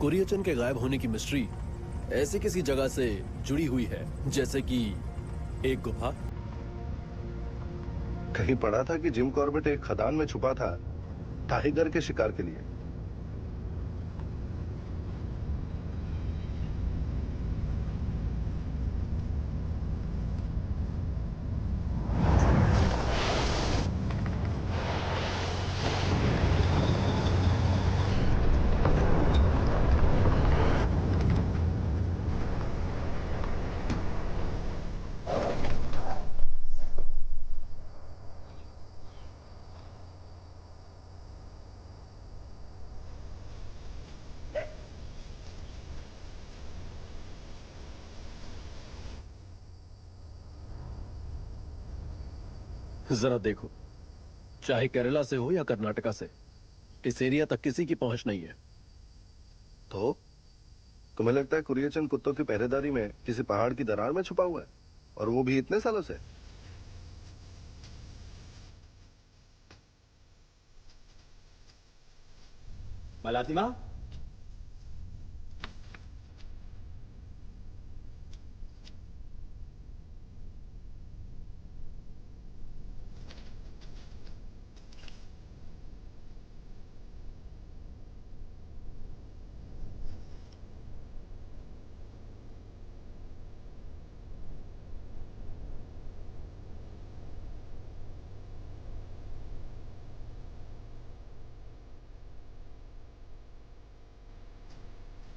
कुरियचन के गायब होने की मिस्ट्री ऐसी किसी जगह से जुड़ी हुई है, जैसे कि एक गुफा। कहीं पढ़ा था कि जिम कॉर्बेट एक खदान में छुपा था टाइगर के शिकार के लिए। जरा देखो, चाहे केरला से हो या कर्नाटका से, इस एरिया तक किसी की पहुंच नहीं है। तो तुम्हें लगता है कुरियचन कुत्तों की पहरेदारी में किसी पहाड़ की दरार में छुपा हुआ है, और वो भी इतने सालों से? मलातिमा,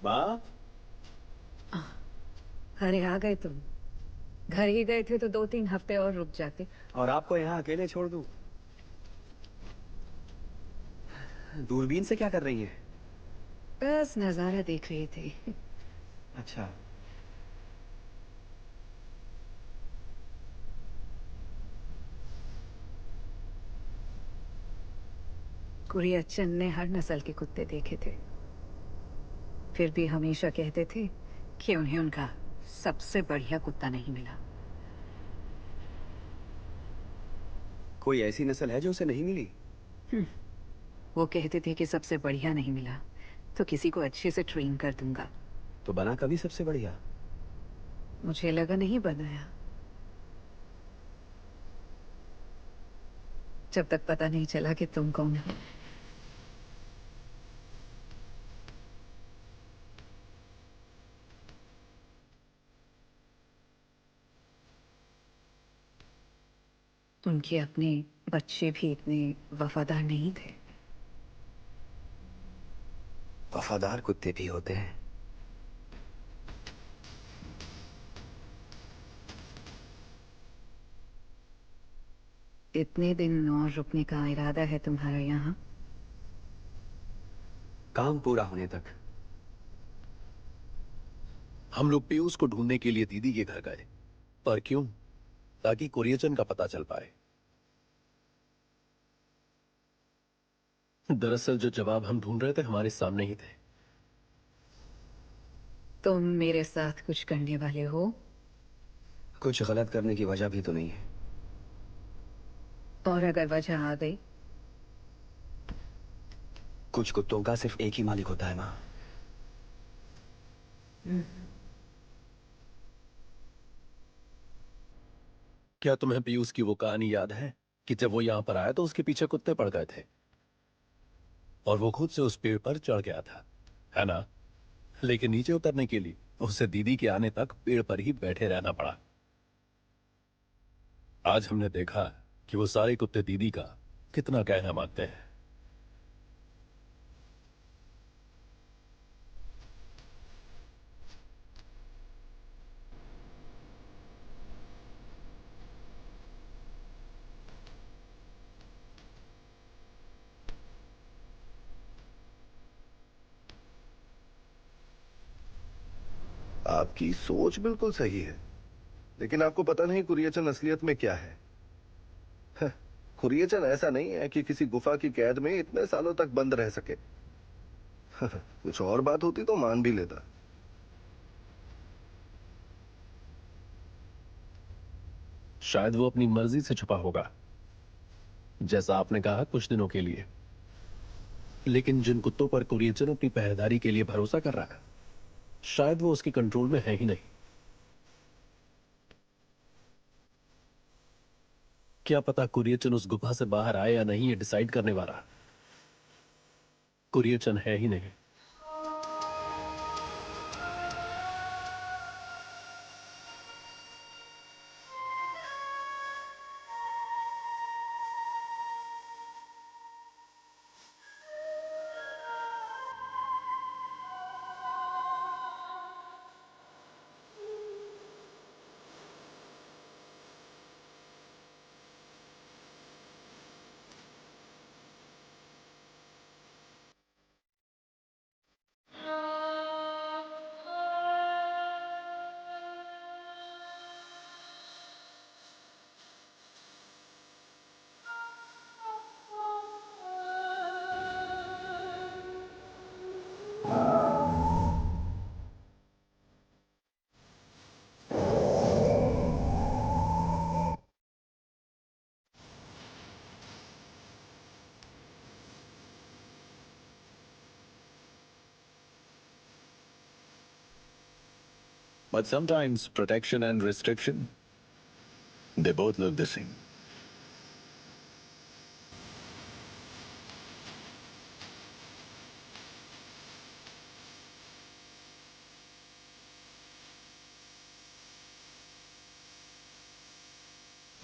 वाह। अरे आ गए तुम। घर ही गए थे तो 2-3 हफ्ते और रुक जाते। और आपको यहाँ अकेले छोड़ दूं? दूरबीन से क्या कर रही हैं? बस नजारा देख रही थी। अच्छा। कुरियच्चन ने हर नस्ल के कुत्ते देखे थे, फिर भी हमेशा कहते थे कि उन्हें उनका सबसे बढ़िया कुत्ता नहीं मिला। कोई ऐसी नस्ल है जो उसे नहीं मिली? वो कहते थे कि सबसे बढ़िया नहीं मिला तो किसी को अच्छे से ट्रेन कर दूंगा। तो बना कभी सबसे बढ़िया? मुझे लगा नहीं बनाया, जब तक पता नहीं चला कि तुम कौन हो। उनके अपने बच्चे भी इतने वफादार नहीं थे। वफादार कुत्ते भी होते हैं। इतने दिन और रुकने का इरादा है तुम्हारा यहाँ? काम पूरा होने तक। हम लोग पीयूष को ढूंढने के लिए दीदी के घर गए। पर क्यों? ताकि कुरियचन का पता चल पाए। दरअसल जो जवाब हम ढूंढ रहे थे हमारे सामने ही थे। तुम मेरे साथ कुछ करने वाले हो? कुछ गलत करने की वजह भी तो नहीं है। और अगर वजह आ गई? कुछ कुत्तों का सिर्फ एक ही मालिक होता है माँ। क्या तुम्हें पीयूष की वो कहानी याद है कि जब वो यहां पर आया तो उसके पीछे कुत्ते पड़ गए थे और वो खुद से उस पेड़ पर चढ़ गया था, है ना? लेकिन नीचे उतरने के लिए उसे दीदी के आने तक पेड़ पर ही बैठे रहना पड़ा। आज हमने देखा कि वो सारे कुत्ते दीदी का कितना कहना मानते हैं। आपकी सोच बिल्कुल सही है, लेकिन आपको पता नहीं कुरियचन असलियत में क्या है। कुरियचन ऐसा नहीं है कि किसी गुफा की कैद में इतने सालों तक बंद रह सके। कुछ और बात होती तो मान भी लेता। शायद वो अपनी मर्जी से छुपा होगा, जैसा आपने कहा, कुछ दिनों के लिए। लेकिन जिन कुत्तों पर कुरियचन अपनी पहरेदारी के लिए भरोसा कर रहा है, शायद वो उसके कंट्रोल में है ही नहीं। क्या पता कुरियचन उस गुफा से बाहर आए या नहीं, ये डिसाइड करने वाला कुरियचन है ही नहीं। But sometimes protection and restriction, they both look the same.